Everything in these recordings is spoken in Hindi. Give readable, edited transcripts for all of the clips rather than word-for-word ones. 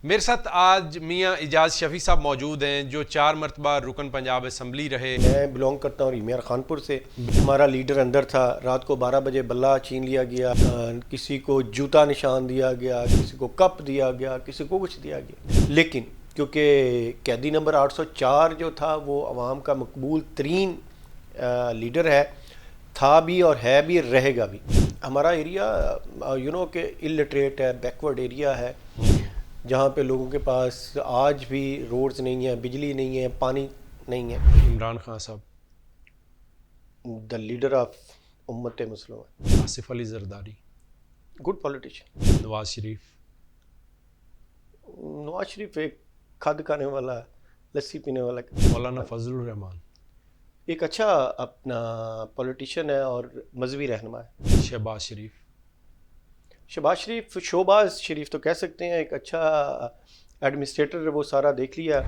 मेरे साथ आज मियाँ इजाज़ शफ़ी साहब मौजूद हैं जो 4 मरतबा रुकन पंजाब असम्बली रहे। मैं बिलोंग करता हूँ रीमियर खानपुर से। हमारा लीडर अंदर था। रात को 12 बजे बल्ला छीन लिया गया, किसी को जूता निशान दिया गया, किसी को कप दिया गया, किसी को कुछ दिया गया। लेकिन क्योंकि कैदी नंबर 804 जो था वो अवाम का मकबूल तरीन लीडर है, था भी और है भी, रहेगा भी। हमारा एरिया के इलिटरेट है, बैकवर्ड एरिया है, जहाँ पे लोगों के पास आज भी रोड्स नहीं है, बिजली नहीं है, पानी नहीं है। इमरान खान साहब, द लीडर ऑफ उम्मत मुस्लिम, आसिफ अली जरदारी, गुड पॉलिटिशियन। नवाज शरीफ। नवाज शरीफ एक खाद खाने वाला, लस्सी पीने वाला, मौलाना फजलुर रहमान एक अच्छा अपना पॉलिटिशियन है और मजहबी रहनुमा है। शहबाज शरीफ। शहबाज शरीफ, शोबाज शरीफ तो कह सकते हैं, एक अच्छा एडमिनिस्ट्रेटर है, वो सारा देख लिया।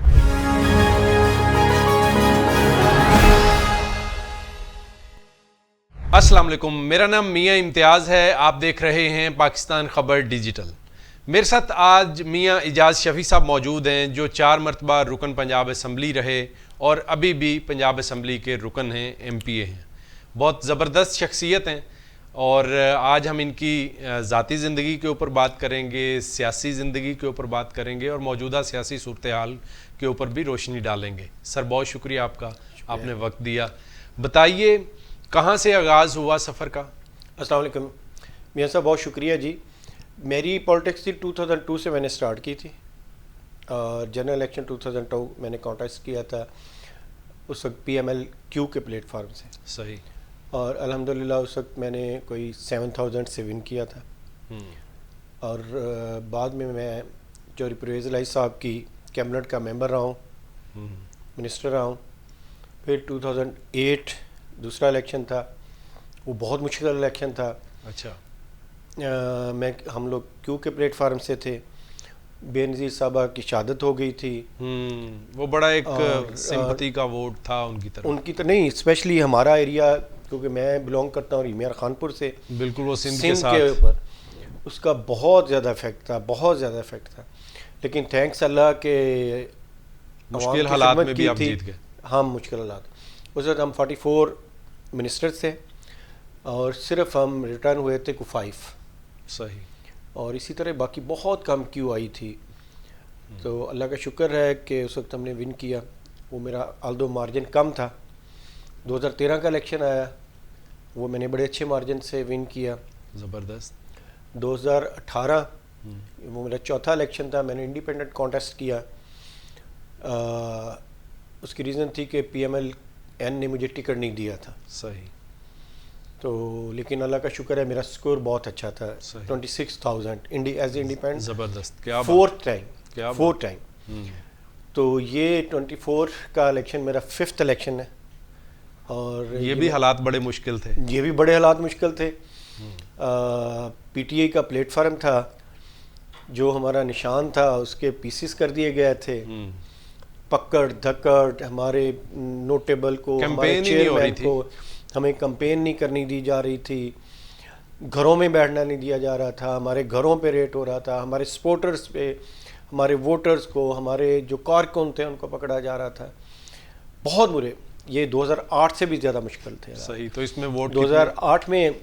अस्सलाम वालेकुम, मेरा नाम मियाँ इम्तियाज़ है। आप देख रहे हैं पाकिस्तान खबर डिजिटल। मेरे साथ आज मियाँ इजाज़ शफ़ी साहब मौजूद हैं जो 4 मरतबा रुकन पंजाब असम्बली रहे और अभी भी पंजाब असम्बली के रुकन हैं, MPA हैं। बहुत ज़बरदस्त शख्सियत हैं और आज हम इनकी ज़ाती ज़िंदगी के ऊपर बात करेंगे, सियासी ज़िंदगी के ऊपर बात करेंगे और मौजूदा सियासी सूरत हाल के ऊपर भी रोशनी डालेंगे। सर, बहुत शुक्रिया आपका, आपने वक्त दिया। बताइए, कहाँ से आगाज़ हुआ सफ़र का? अस्सलाम वालेकुम मियाँ साहब, बहुत शुक्रिया जी। मेरी पॉलिटिक्स 2002 से मैंने स्टार्ट की थी और जनरल इलेक्शन 2002 मैंने कॉन्टेस्ट किया था, उस वक्त PMLQ के प्लेटफार्म से। सही। और अल्हम्दुलिल्लाह उस वक्त मैंने कोई 7000 से विन किया था। और बाद में मैं चौधरी परवेज़ इलाही साहब की कैबिनेट का मेंबर रहा हूँ, मिनिस्टर रहा हूँ। फिर 2008 दूसरा इलेक्शन था, वो बहुत मुश्किल इलेक्शन था। अच्छा। हम लोग क्यू के प्लेटफार्म से थे। बेनज़ीर साहबा की शहादत हो गई थी। वो बड़ा एक सिंपैथी का वोट था उनकी तरफ। उनकी तो नहीं, स्पेशली हमारा एरिया, क्योंकि मैं बिलोंग करता हूँ रीमियर खानपुर से। बिल्कुल, वो सिंध के ऊपर उसका बहुत ज़्यादा इफेक्ट था, बहुत ज़्यादा इफेक्ट था। लेकिन थैंक्स अल्लाह के मुश्किल हालात में भी आप जीत गए। हाँ, मुश्किल हालात। उस वक्त हम 44 मिनिस्टर्स थे और सिर्फ हम रिटर्न हुए थे को 5। सही। और इसी तरह बाकी बहुत कम क्यू आई थी। तो अल्लाह का शुक्र है कि उस वक्त हमने विन किया। वो मेरा आल्दो मार्जिन कम था। 2013 का इलेक्शन आया, वो मैंने बड़े अच्छे मार्जिन से विन किया। ज़बरदस्त। 2018 वो मेरा चौथा इलेक्शन था, मैंने इंडिपेंडेंट कॉन्टेस्ट किया। उसकी रीज़न थी कि PMLN ने मुझे टिकट नहीं दिया था। सही। तो लेकिन अल्लाह का शुक्र है मेरा स्कोर बहुत अच्छा था, 26,000 एज इंडिपेंडेंट। ज़बरदस्त। क्या फोर्थ टाइम। टाइम। तो ये 24 का इलेक्शन मेरा 5th इलेक्शन है। और ये भी हालात बड़े मुश्किल थे। ये भी बड़े हालात मुश्किल थे। PTI का प्लेटफार्म था, जो हमारा निशान था उसके पीसेस कर दिए गए थे। पकड़ धक्कड़, हमारे नोटेबल को, हमारे चेयरमैन को हमें कंपेन नहीं करनी दी जा रही थी, घरों में बैठना नहीं दिया जा रहा था, हमारे घरों पे रेट हो रहा था, हमारे सपोर्टर्स पे, हमारे वोटर्स को, हमारे जो कारकुन थे उनको पकड़ा जा रहा था। बहुत बुरे। ये 2008 से भी ज़्यादा मुश्किल थे। सही। तो इसमें वोट 2008 में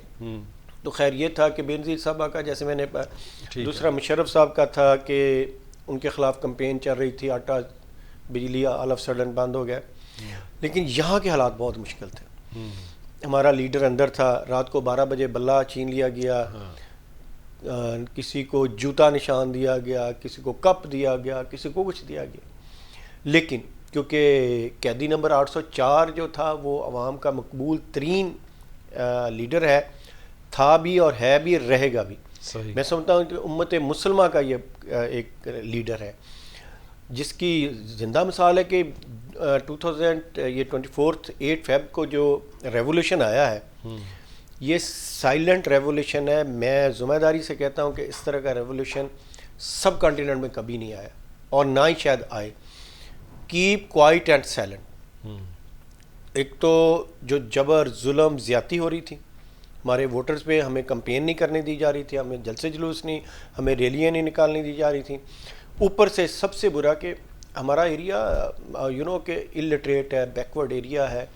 तो खैर ये था कि बेनज़ीर साहबा का, जैसे मैंने दूसरा मुशर्रफ साहब का था कि उनके ख़िलाफ़ कंपेन चल रही थी, आटा बिजली ऑल ऑफ सडन बंद हो गया। लेकिन यहाँ के हालात बहुत मुश्किल थे। हमारा लीडर अंदर था। रात को 12 बजे बल्ला छीन लिया गया, किसी को जूता निशान दिया गया, किसी को कप दिया गया, किसी को कुछ दिया गया। लेकिन क्योंकि कैदी नंबर 804 जो था वो अवाम का मकबूल तरीन लीडर है, था भी और है भी, रहेगा भी। सही। मैं समझता हूँ कि उम्मत मुसलमा का ये एक लीडर है, जिसकी ज़िंदा मिसाल है कि 8 फेब को जो रेवोल्यूशन आया है, ये साइलेंट रेवोल्यूशन है। मैं ज़िम्मेदारी से कहता हूँ कि इस तरह का रेवोल्यूशन सब कॉन्टिनेंट में कभी नहीं आया और ना ही शायद आए। Keep quiet and silent. एक तो जो जबर जुल्म ज़्यादती हो रही थी हमारे वोटर्स पे, हमें कंपेन नहीं करने दी जा रही थी, हमें जलसे जुलूस नहीं, हमें रैलियाँ नहीं निकालने दी जा रही थी। ऊपर से सबसे बुरा कि हमारा एरिया के इलिटरेट है, बैकवर्ड एरिया है,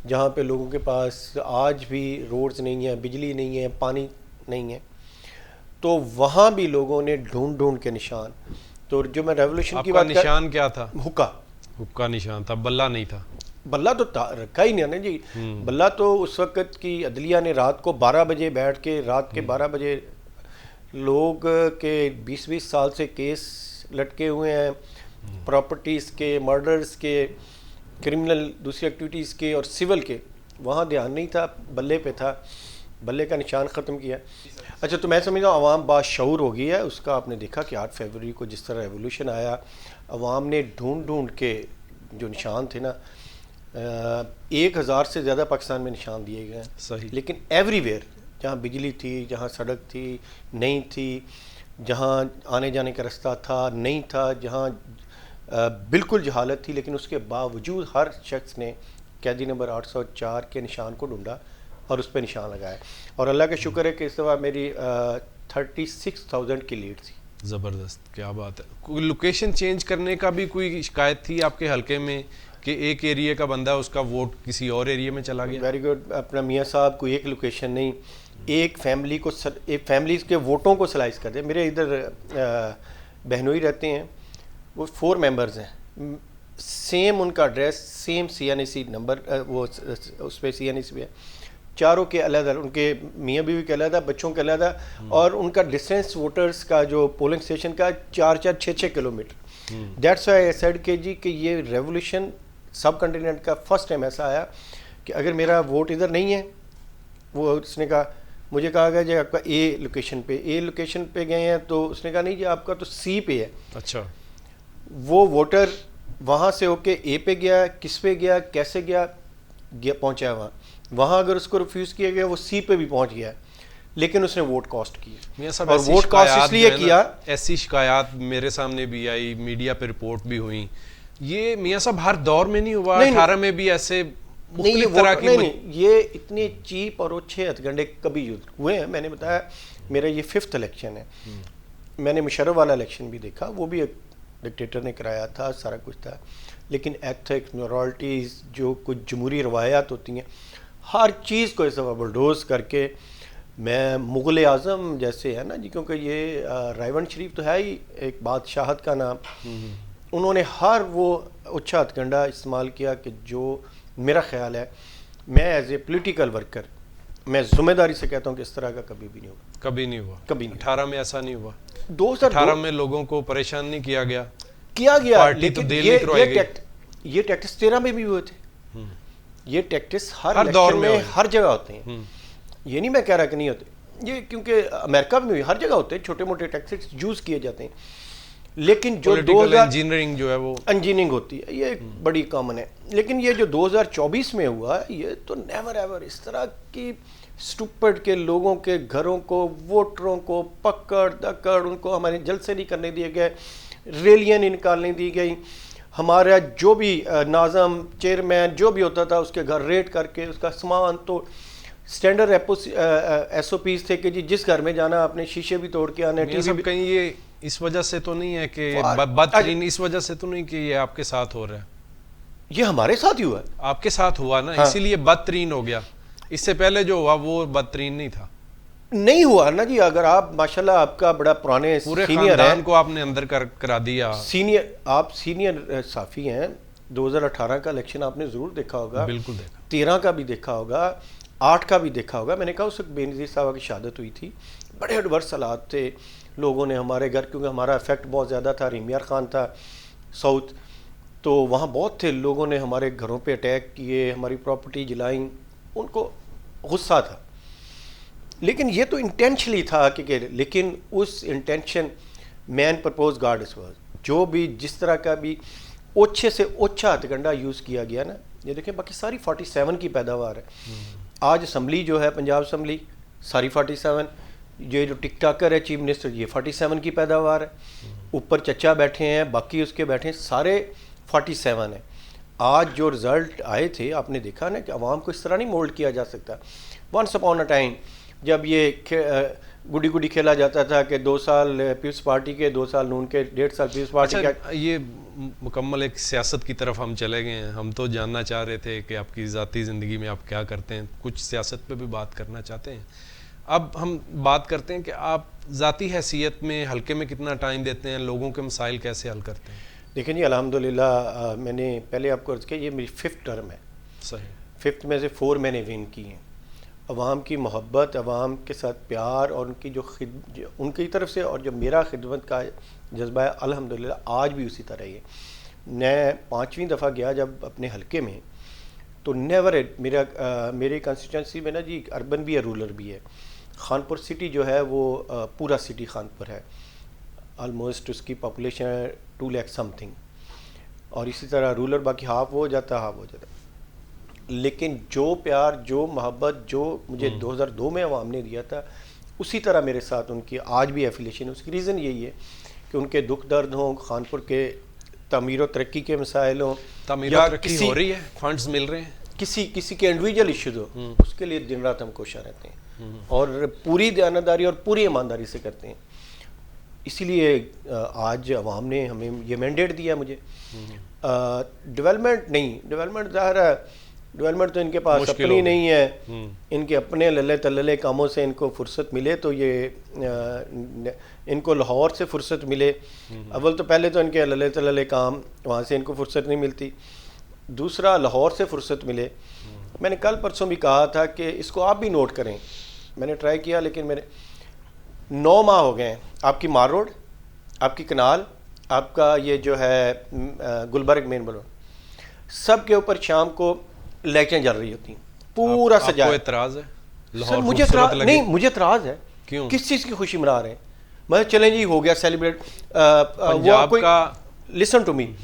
जहाँ पे लोगों के पास आज भी रोड्स नहीं है, बिजली नहीं है, पानी नहीं है। तो वहाँ भी लोगों ने ढूंढ ढूंढ के निशान, तो जो मैं रेवोल्यूशन की बात निशान क्या था? हुक्का निशान था, बल्ला नहीं था। बल्ला तो रखा ही नहीं ना जी। बल्ला तो उस वक्त की अदलिया ने रात को 12 बजे बैठ के, रात के 12 बजे लोग के 20-20 साल से केस लटके हुए हैं, प्रॉपर्टीज़ के, मर्डर्स के, क्रिमिनल दूसरी एक्टिविटीज़ के और सिविल के, वहाँ ध्यान नहीं था, बल्ले पे था, बल्ले का निशान ख़त्म किया। अच्छा, तो मैं समझता हूँ आवाम बाशऊर हो गई है। उसका आपने देखा कि 8 फरवरी को जिस तरह रेवोल्यूशन आया, आवाम ने ढूंढ ढूंढ के जो निशान थे ना, 1000 से ज़्यादा पाकिस्तान में निशान दिए गए हैं। सही। लेकिन एवरीवेयर, जहाँ बिजली थी, जहाँ सड़क थी नहीं थी, जहाँ आने जाने का रास्ता था नहीं था, जहाँ बिल्कुल जहालत थी, लेकिन उसके बावजूद हर शख्स ने कैदी नंबर 804 के निशान को ढूंढा और उस पर निशान लगाया। और अल्लाह का शुक्र है कि इस दफ़ा मेरी 36,000 की लीड थी। ज़बरदस्त, क्या बात है। कोई लोकेशन चेंज करने का भी कोई शिकायत थी आपके हलके में कि एक एरिया का बंदा उसका वोट किसी और एरिया में चला गया? Very good. अपना मियाँ साहब, कोई एक लोकेशन नहीं, एक फैमिली को, एक फैमिली के वोटों को स्लाइस कर दे। मेरे इधर बहनोई रहते हैं, वो 4 मेंबर्स हैं, सेम उनका एड्रेस, सेम CNAC नंबर, वो उस पर CNAC पे है, चारों के अलग अलग, उनके मियाँ बीवी के अलग, बच्चों के अलग, और उनका डिस्टेंस वोटर्स का जो पोलिंग स्टेशन का 4-4, 6-6 kilometre. That's why I said के जी कि ये रेवोल्यूशन सब कॉन्टिनेंट का फर्स्ट टाइम ऐसा आया कि अगर मेरा वोट इधर नहीं है, वो उसने कहा, मुझे कहा गया जी आपका ए लोकेशन पे गए हैं, तो उसने कहा नहीं जी आपका तो C पे है। अच्छा। वो वोटर वहाँ से होके ए पे गया, किस पे गया, कैसे गया पहुँचा वहाँ अगर उसको रिफ्यूज़ किया गया, वो C पे भी पहुँच गया, लेकिन उसने वोट कास्ट किया। और वोट कास्ट इसलिए किया, ऐसी शिकायत मेरे सामने भी आई, मीडिया पे रिपोर्ट भी हुई। ये मियाँ साहब हर दौर में नहीं हुआ? 18 में भी ऐसे मुख्तलिफ तरह की नहीं, ये इतने चीप और अच्छे हथकंडे कभी यूज हुए हैं। मैंने बताया मेरा ये 5th इलेक्शन है। मैंने मुशर्रफ वाला इलेक्शन भी देखा, वो भी एक डिक्टेटर ने कराया था, सारा कुछ था, लेकिन एथिक्स, मॉरलिटीज़, जो कुछ जमहूरी रवायात होती हैं, हर चीज़ को इस दफ़ा बुलडोज़ करके मैं मुग़ल आज़म जैसे है ना जी, क्योंकि ये रायवन शरीफ तो है ही एक बादशाहत का नाम, उन्होंने हर वो अच्छा हथकंडा इस्तेमाल किया कि जो मेरा ख्याल है, मैं एज ए पोलिटिकल वर्कर मैं ज़िम्मेदारी से कहता हूँ कि इस तरह का कभी भी नहीं हुआ। कभी नहीं हुआ? कभी नहीं। 18 में ऐसा नहीं हुआ? 2018 में लोगों को परेशान नहीं किया गया? पार्टी तो ये टैक्टिस 13 में भी हुए थे। ये टैक्टिस हर दौर में हर जगह होते हैं। ये नहीं मैं कह रहा कि नहीं होते, ये क्योंकि अमेरिका में भी हर जगह होते हैं, छोटे मोटे टैक्टिस यूज़ किए जाते हैं, लेकिन जो 2000 इंजीनियरिंग जो है वो इंजीनियरिंग होती है, ये बड़ी कॉमन है। लेकिन ये जो 2024 में हुआ, ये तो नेवर एवर इस तरह की स्टूपिड के लोगों के घरों को, वोटरों को पकड़ दकड़, उनको हमारे जल्द से नहीं करने दिए गए, रैलियाँ नहीं निकालने दी गई, हमारा जो भी नाज़म चेयरमैन जो भी होता था उसके घर रेड करके उसका सामान, तो स्टैंडर्ड SOPs थे कि जी जिस घर में जाना आपने शीशे भी तोड़ के आने। कहीं ये इस वजह से तो नहीं है कि बदतरीन, इस वजह से तो नहीं कि ये आपके साथ हो रहा है? ये हमारे साथ ही हुआ, आपके साथ हुआ ना, हाँ। इसीलिए बदतरीन हो गया। इससे पहले जो हुआ वो बदतरीन नहीं था। नहीं हुआ ना जी। अगर आप माशाल्लाह आपका बड़ा पुराने पूरे खानदान को आपने अंदर करा दिया। आप सीनियर साफी हैं। 2018 का इलेक्शन आपने जरूर देखा होगा, बिल्कुल देखा, 13 का भी देखा होगा, 8 का भी देखा होगा। मैंने कहा उस वक्त बेनज़ीर साहब की शहादत हुई थी, बड़े एडवर्स हालात थे, लोगों ने हमारे घर, क्योंकि हमारा इफेक्ट बहुत ज़्यादा था, रीमियार खान था साउथ, तो वहाँ बहुत थे, लोगों ने हमारे घरों पे अटैक किए, हमारी प्रॉपर्टी जलाई, उनको गुस्सा था। लेकिन ये तो इंटेंशनली था कि लेकिन उस intention man propose God is word, जो भी जिस तरह का भी ओछे से ओछा हथकंडा यूज़ किया गया ना, ये देखें बाकी सारी 47 की पैदावार है। आज असम्बली जो है पंजाब असम्बली सारी 47, ये जो टिकटॉकर है चीफ मिनिस्टर ये 47 की पैदावार है, ऊपर चचा बैठे हैं बाकी उसके बैठे हैं सारे 47 है। आज जो रिज़ल्ट आए थे आपने देखा ना कि अवाम को इस तरह नहीं मोल्ड किया जा सकता। वंस अपॉन अ टाइम जब ये गुडी गुडी खेला जाता था कि 2 साल पीपल्स पार्टी के, 2 साल नून के, 1.5 साल पीपल्स पार्टी अच्छा, का। ये मुकम्मल एक सियासत की तरफ हम चले गए हैं। हम तो जानना चाह रहे थे कि आपकी ज़ाती ज़िंदगी में आप क्या करते हैं, कुछ सियासत पे भी बात करना चाहते हैं। अब हम बात करते हैं कि आप ज़ाती हैसियत में हल्के में कितना टाइम देते हैं, लोगों के मसाइल कैसे हल करते हैं? देखिए जी, अल्हम्दुलिल्लाह मैंने पहले आपको अर्ज़ किया, ये मेरी 5th टर्म है। सही। 5th में से 4 मैंने विन की हैं। अवाम की मोहब्बत, अवाम के साथ प्यार और उनकी उनकी तरफ से, और जो मेरा खिदमत का जज्बा है, अल्हम्दुलिल्लाह आज भी उसी तरह ही है। मैं 5वीं दफ़ा गया जब अपने हलके में, तो नेवर मेरे कंस्टिट्यूंसी में ना जी, अर्बन भी है, रूरल भी है। खानपुर सिटी जो है वो पूरा सिटी खानपुर है, ऑलमोस्ट उसकी पॉपुलेशन है 2 लाख समथिंग, और इसी तरह रूरल बाकी हाफ हो जाता। लेकिन जो प्यार, जो मोहब्बत, जो मुझे 2002 में अवाम ने दिया था, उसी तरह मेरे साथ उनकी आज भी एफिलिएशन है। उसकी रीज़न यही है कि उनके दुख दर्द हों, खानपुर के तमीर व तरक्की के मसाइल हों, तमीर या तरक्की हो रही है, फंड्स मिल रहे हैं, किसी के इंडिविजुअल इश्यूज हो, उसके लिए दिन रात हम कोशिश रहते हैं और पूरी दयानतदारी और पूरी ईमानदारी से करते हैं। इसीलिए आज अवाम ने हमें ये मैंडेट दिया मुझे। डेवलपमेंट ज़ाहिर है, डेवलपमेंट तो इनके पास अपनी नहीं है। इनके अपने लल्ले तल्ले कामों से इनको फुर्सत मिले तो ये इनको लाहौर से फुर्सत मिले। अव्वल तो पहले तो इनके लल्ले तल्ले काम, वहाँ से इनको फुर्सत नहीं मिलती। दूसरा, लाहौर से फुर्सत मिले। मैंने कल परसों भी कहा था कि इसको आप भी नोट करें, मैंने ट्राई किया, लेकिन मेरे 9 माह हो गए हैं। आपकी मार रोड, आपकी कनाल, आपका ये जो है गुलबर्ग मेन रोड, सब के ऊपर शाम को लाइटें जल रही होती हैं, पूरा सजा। आपको एतराज़ है? सर मुझे नहीं, मुझे एतराज़ है। क्यों? किस चीज़ की खुशी मना रहे हैं? मतलब चलें जी, हो गया सेलिब्रेट। पंजाब का, लिसन टू मी,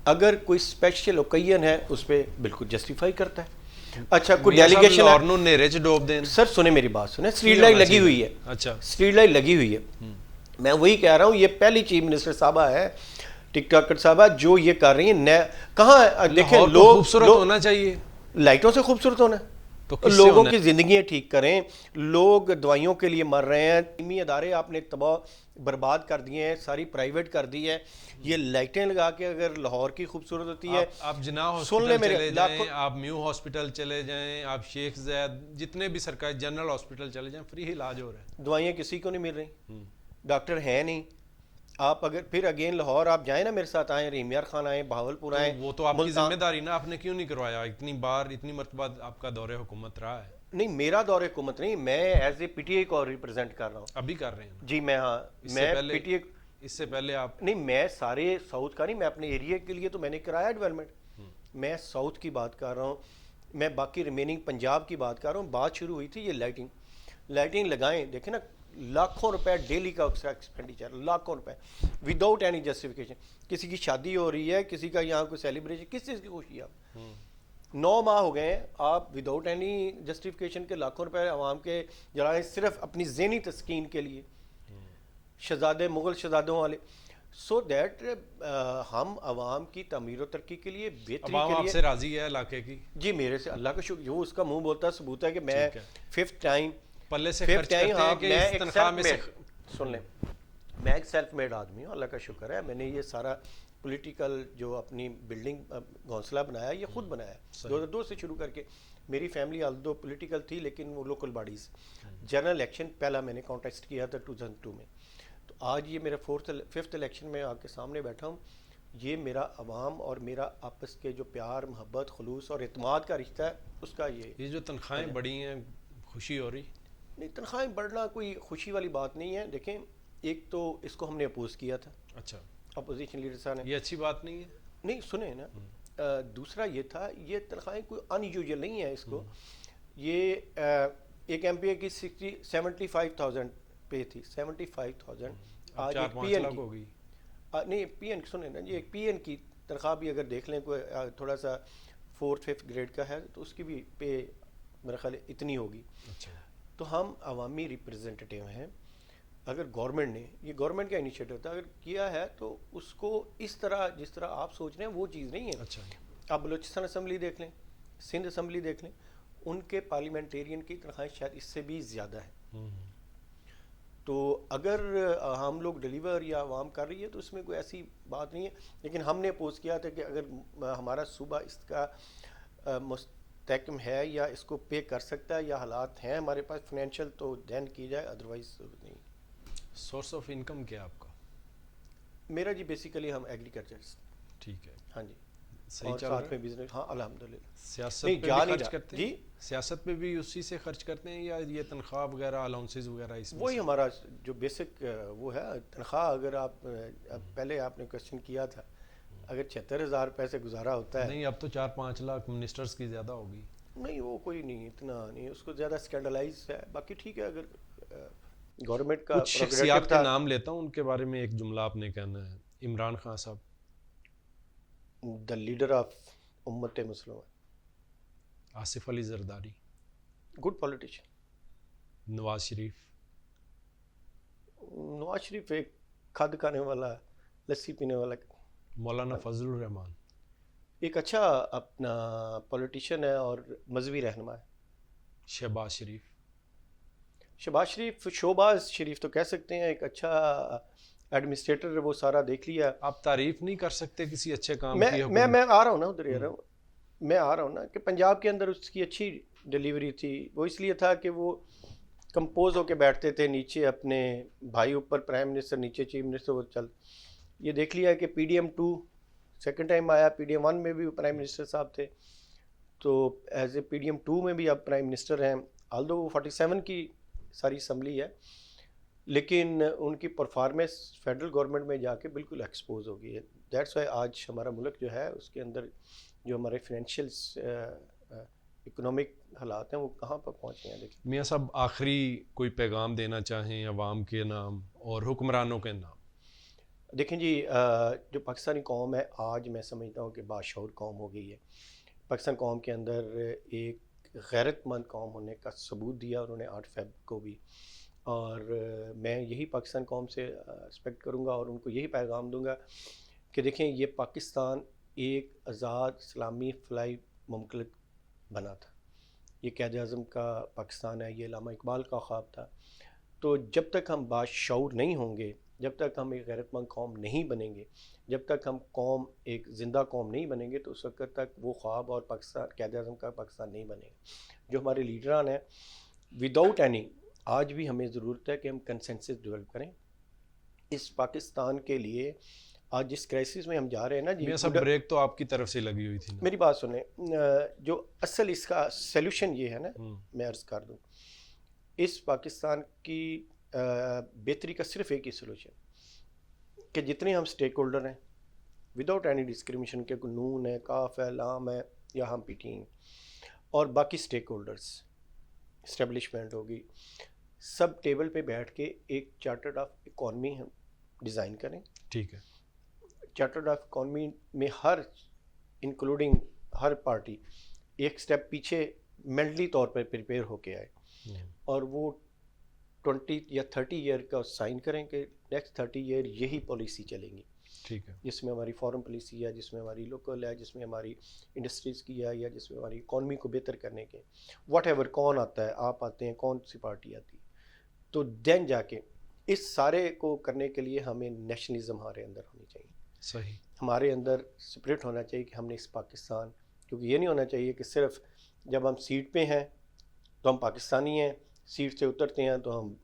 अगर कोई स्पेशल ओकेजन है उस पर बिल्कुल जस्टिफाई करता है। अच्छा, कोई डेलीगेशन है, नेरे च डोब दें। सर सुने मेरी बात, सुने, स्ट्रीट लाइट लगी हुई है। अच्छा, स्ट्रीट लाइट लगी हुई है। मैं वही कह रहा हूँ, ये पहली चीफ मिनिस्टर साहबा है, टिकटॉकर साहबा, जो ये कर रही है। कहाँ देखें, लोग खूबसूरत होना चाहिए, लाइटों से खूबसूरत होना है तो लोगों की जिंदगी ठीक करें। लोग दवाइयों के लिए मर रहे हैं, इल्मी अदारे आपने तबाह बर्बाद कर दिए हैं, सारी प्राइवेट कर दी है। ये लाइटें लगा के अगर लाहौर की खूबसूरत होती है, आप जिन्ना हॉस्पिटल चले जाएं, आप म्यू हॉस्पिटल चले जाएं, आप शेख ज़ैद, जितने भी सरकारी जनरल हॉस्पिटल चले जाएं, फ्री इलाज हो रहा है। दवाइयाँ किसी को नहीं मिल रही, डॉक्टर हैं नहीं। आप अगर फिर अगेन लाहौर आप जाएं ना, मेरे साथ आए, रहीम यार खान आए, बहावलपुर आए, वो तो आपकी जिम्मेदारी ना, आपने क्यों नहीं करवाया? इतनी बार, इतनी मरतबा आपका दौरे हुकूमत रहा है। नहीं, मेरा दौरे हुकूमत नहीं, मैं एज ए पीटीआई को रिप्रेजेंट कर रहा हूँ। अभी कर रहे हैं जी, मैं, हाँ, मैं पीटीआई। इससे पहले आप नहीं, मैं सारे साउथ का नहीं, मैं अपने एरिया के लिए तो मैंने कराया डेवलपमेंट। मैं साउथ की बात कर रहा हूँ, मैं बाकी रिमेनिंग पंजाब की बात कर रहा हूँ। बात शुरू हुई थी ये लाइटिंग लगाएं, देखें ना, लाखों रुपए डेली का एक्सपेंडिचर, लाखों रुपए, विदाउट एनी जस्टिफिकेशन। किसी की शादी हो रही है, किसी का यहाँ कोई सेलिब्रेशन, किस चीज़ की खुशी है? आप 9 माह हो गए हैं, आप विदाउट एनी जस्टिफिकेशन के लाखों रुपए आवाम के जलाएं, सिर्फ अपनी ज़हनी तस्कीन के लिए। शहजादे, मुगल शहजादों वाले, सो दैट हम आवाम की तमीर और तरक्की के लिए, बेहतरी के लिए। आपसे राजी है इलाके की? जी, मेरे से अल्लाह का शुक्र, जो उसका मुंह बोलता सबूत है कि मैं 5th टाइम पल्ले से खर्च करते हैं कि इस तनख्वाह में से। सुन लें, मैं एक सेल्फ मेड आदमी हूँ, अल्लाह का शुक्र है। मैंने ये सारा पॉलिटिकल जो अपनी बिल्डिंग घोंसला बनाया, ये खुद बनाया 2002 से शुरू करके। मेरी फैमिली आल्दो पॉलिटिकल थी, लेकिन वो लोकल बॉडीज़। जनरल इलेक्शन पहला मैंने कॉन्टेस्ट किया था 2002 में। तो आज ये मेरा 5th इलेक्शन में आपके सामने बैठा हूँ। ये मेरा अवाम और मेरा आपस के जो प्यार, मोहब्बत, खुलूस और एतमाद का रिश्ता है, उसका ये जो तनख्वाहें बढ़ी हैं, खुशी हो रही? नहीं, तनख्वाहें बढ़ना कोई खुशी वाली बात नहीं है। देखें, एक तो इसको हमने अपोज किया था। अच्छा, अपोजिशन लीडर साहब ने। ये अच्छी बात नहीं है? नहीं, सुने ना, दूसरा ये था, ये तनख्वाहें कोई अनयूजुअल नहीं है। इसको ये एक MPA की 75,000 पे थी, 75,000। आज एक PN की होगी। नहीं, PN सुने ना जी, एक PN की तनख्वाह भी अगर देख लें, कोई थोड़ा सा 4th 5th ग्रेड का है, तो उसकी भी पे मेरा ख्याल इतनी होगी। अच्छा, तो हम अवामी रिप्रेजेंटेटिव हैं। अगर गवर्नमेंट ने, ये गवर्नमेंट का इनिशिएटिव था, अगर किया है तो उसको इस तरह, जिस तरह आप सोच रहे हैं, वो चीज़ नहीं है। अच्छा, आप बलूचिस्तान असम्बली देख लें, सिंध असम्बली देख लें, उनके पार्लियामेंटेरियन की तनख्वाहें शायद इससे भी ज़्यादा है। तो अगर हम लोग डिलीवर या आवाम कर रही है तो उसमें कोई ऐसी बात नहीं है, लेकिन हमने पोस्ट किया था कि अगर हमारा सूबा इसका मुस्तहकम है या इसको पे कर सकता है या हालात हैं हमारे पास फाइनेंशियल, तो दैन की जाए, अदरवाइज नहीं। सोर्स ऑफ इनकम क्या है आपका? मेरा जी बेसिकली हम एग्रीकल्चर। ठीक है, हाँ जी। सही और चल साथ रहा में है। बिजनेस, हाँ अल्हम्दुलिल्लाह। सियासत नहीं, पे जा भी नहीं खर्च रहा करते हैं जी। सियासत पे भी उसी से खर्च करते हैं या ये तनख्वाह वगैरह अलाउंसेस वगैरह इसमें वही से? हमारा जो बेसिक वो है तनख्वाह। अगर आप पहले आपने क्वेश्चन किया था, अगर 76,000 रुपये से गुजारा होता है। नहीं, अब तो 4-5 लाख मिनिस्टर्स की ज़्यादा होगी। नहीं, वो कोई नहीं, इतना नहीं, उसको ज़्यादा स्कैंडलाइज है। बाकी ठीक है, अगर गवर्नमेंट का कुछ प्रोग्रेटिव शख्सियात के था। नाम लेता हूँ, उनके बारे में एक जुमला आपने कहना है। इमरान खान साहब, द लीडर ऑफ उम्मत मुस्लिम, आसिफ अली जरदारी, गुड पॉलिटिशियन। नवाज शरीफ, नवाज शरीफ एक खाद खाने वाला, लस्सी पीने वाला, मौलाना फजलुर रहमान, एक अच्छा अपना पॉलिटिशियन है और मजहबी रहनुमा है। शहबाज शरीफ, शोबाज शरीफ तो कह सकते हैं, एक अच्छा एडमिनिस्ट्रेटर है, वो सारा देख लिया। आप तारीफ नहीं कर सकते किसी अच्छे काम मैं की? मैं आ रहा हूँ ना, उधर ही आ रहा हूँ। मैं आ रहा हूँ ना कि पंजाब के अंदर उसकी अच्छी डिलीवरी थी। वो इसलिए था कि वो कंपोज होके बैठते थे, नीचे अपने भाई ऊपर प्राइम मिनिस्टर, नीचे चीफ मिनिस्टर। वो चल ये देख लिया कि PDM-2 सेकंड टाइम आया, PDM-1 में भी प्राइम मिनिस्टर साहब थे, तो एज ए PDM-2 में भी अब प्राइम मिनिस्टर हैं। आल्दो वो 47 की सारी असम्बली है, लेकिन उनकी परफॉर्मेंस फेडरल गवर्नमेंट में जाके बिल्कुल एक्सपोज हो गई है। दैट्स वाई आज हमारा मुल्क जो है उसके अंदर जो हमारे फाइनेंशियल इकोनॉमिक हालात हैं वो कहाँ पर पहुँचे हैं। देखिए मियाँ साहब, आखिरी कोई पैगाम देना चाहें अवाम के नाम और हुक्मरानों के नाम? देखें जी, जो पाकिस्तानी कौम है आज मैं समझता हूँ कि बाशऊर कौम हो गई है। पाकिस्तान कौम के अंदर एक गैरतमंद कौम होने का सबूत दिया उन्होंने 8 फ़रवरी को भी। और मैं यही पाकिस्तान कौम से रिस्पेक्ट करूँगा और उनको यही पैगाम दूँगा कि देखें, ये पाकिस्तान एक आज़ाद इस्लामी फलाई मुमलिकत बना था। ये क़ायद आज़म का पाकिस्तान है, ये अल्लामा इकबाल का ख्वाब था। तो जब तक हम बाशऊर नहीं होंगे, जब तक हम एक गैरतमंद कौम नहीं बनेंगे, जब तक हम कौम एक ज़िंदा कौम नहीं बनेंगे, तो उस वक्त तक वो ख्वाब और पाकिस्तान क़ायद आज़म का पाकिस्तान नहीं बनेगा। जो हमारे लीडरान हैं, विदाउट एनी, आज भी हमें ज़रूरत है कि हम कंसेंसस डेवलप करें इस पाकिस्तान के लिए। आज जिस क्राइसिस में हम जा रहे हैं ना जी, मियाँ साहब, ब्रेक तो आपकी तरफ से लगी हुई थी ना? मेरी बात सुने, जो असल इसका सल्यूशन ये है ना, मैं अर्ज़ कर दूँ, इस पाकिस्तान की बेहतरी का सिर्फ एक ही सलूशन कि जितने हम स्टेक होल्डर हैं, विदाउट एनी डिस्क्रिमिनेशन के, कोई नून है, काफ है, लाम है या हम PTI हैं, और बाकी स्टेक होल्डर्स, इस्टेब्लिशमेंट होगी, सब टेबल पे बैठ के एक चार्टर्ड ऑफ इकॉनमी हम डिज़ाइन करें। ठीक है। चार्टर्ड ऑफ इकॉनमी में हर इंक्लूडिंग हर पार्टी एक स्टेप पीछे मेंटली तौर पर प्रिपेयर होके आए और वो 20 या 30 ईयर का साइन करें कि नेक्स्ट 30 ईयर यही पॉलिसी चलेंगी। ठीक है। जिसमें हमारी फॉरेन पॉलिसी है, जिसमें हमारी लोकल है, जिसमें हमारी इंडस्ट्रीज़ की है, या जिसमें हमारी इकॉनमी को बेहतर करने के वट एवर, कौन आता है, आप आते हैं, कौन सी पार्टी आती है, तो देन जाके इस सारे को करने के लिए हमें नेशनलिज्म हमारे अंदर होनी चाहिए। सही। हमारे अंदर स्पिरिट होना चाहिए कि हमने इस पाकिस्तान, क्योंकि ये नहीं होना चाहिए कि सिर्फ जब हम सीट पे हैं तो हम पाकिस्तानी हैं, सीट से उतरते हैं तो हम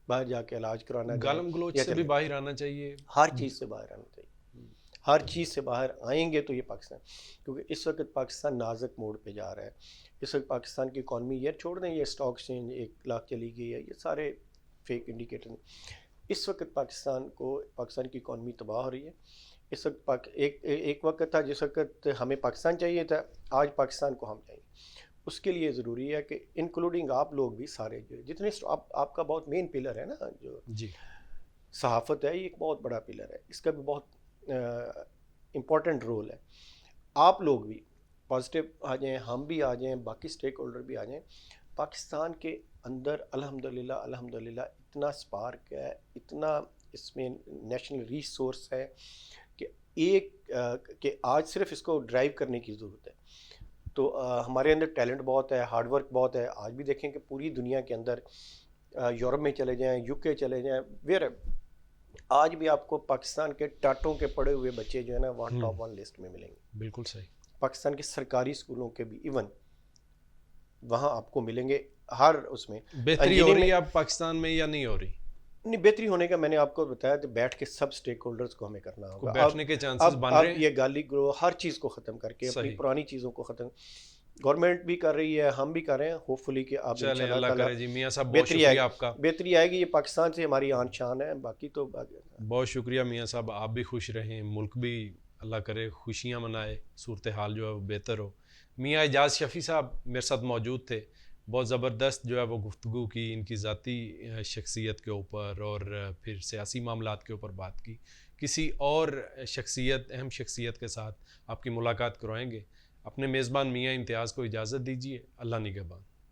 बाहर जाके इलाज कराना, गालम गलोच से भी बाहर आना चाहिए। हर चीज़ से बाहर आना चाहिए, हर चीज़ से बाहर आएंगे तो ये पाकिस्तान, क्योंकि इस वक्त पाकिस्तान नाजुक मोड़ पे जा रहा है। इस वक्त पाकिस्तान की इकॉनमी, ये छोड़ दें, ये स्टॉक एक्सचेंज 1 लाख चली गई है, ये सारे फेक इंडिकेटर। इस वक्त पाकिस्तान की इकॉनमी तबाह हो रही है। इस वक्त एक वक्त था जिस वक्त हमें पाकिस्तान चाहिए था, आज पाकिस्तान को हम चाहिए। उसके लिए ज़रूरी है कि इंक्लूडिंग आप लोग भी सारे जो जितने आपका बहुत मेन पिलर है ना, जो जी सहाफ़त है, ये एक बहुत बड़ा पिलर है, इसका भी बहुत इम्पोर्टेंट रोल है। आप लोग भी पॉजिटिव आ जाएं, हम भी आ जाएं, बाकी स्टेक होल्डर भी आ जाएं। पाकिस्तान के अंदर अल्हम्दुलिल्लाह इतना स्पार्क है, इतना इसमें नेशनल रिसोर्स है कि आज सिर्फ इसको ड्राइव करने की ज़रूरत है। तो हमारे अंदर टैलेंट बहुत है, हार्ड वर्क बहुत है। आज भी देखें कि पूरी दुनिया के अंदर यूरोप में चले जाएं, यूके चले जाएं, वेयर आज भी आपको पाकिस्तान के टाटों के पढ़े हुए बच्चे जो है ना वहाँ टॉप 1 लिस्ट में मिलेंगे। बिल्कुल सही। पाकिस्तान के सरकारी स्कूलों के भी इवन वहाँ आपको मिलेंगे। हर उसमें बेहतरी हो रही है अब पाकिस्तान में या नहीं हो रही? नहीं, बेहतरी होने का मैंने आपको बताया तो बैठ के सब स्टेक होल्डर्स को हमें करना होगा। बैठने के चांसेस बन रहे हैं। ये गाली ग्रो हर चीज़ को ख़त्म करके अपनी पुरानी चीज़ों को ख़त्म, गवर्नमेंट भी कर रही है, हम भी कर रहे हैं। होपफुली कि आप अल्लाह करे जी। मियाँ साहब बहुत शुक्रिया आपका। बेहतरी आएगी, ये पाकिस्तान से हमारी आन शान है। बाकी तो बहुत शुक्रिया मियाँ साहब, आप भी खुश रहें, मुल्क भी अल्लाह करे खुशियाँ मनाए, सूरत हाल जो है वो बेहतर हो। मियाँ इजाज़ शफ़ी साहब मेरे साथ मौजूद थे। बहुत ज़बरदस्त जो है वो गुफ्तगू की, इनकी ज़ाती शख्सियत के ऊपर और फिर सियासी मामलात के ऊपर बात की। किसी और शख्सियत, अहम शख्सियत के साथ आपकी मुलाकात करवाएंगे। अपने मेज़बान मियाँ इम्तियाज़ को इजाज़त दीजिए। अल्लाह निगहबान।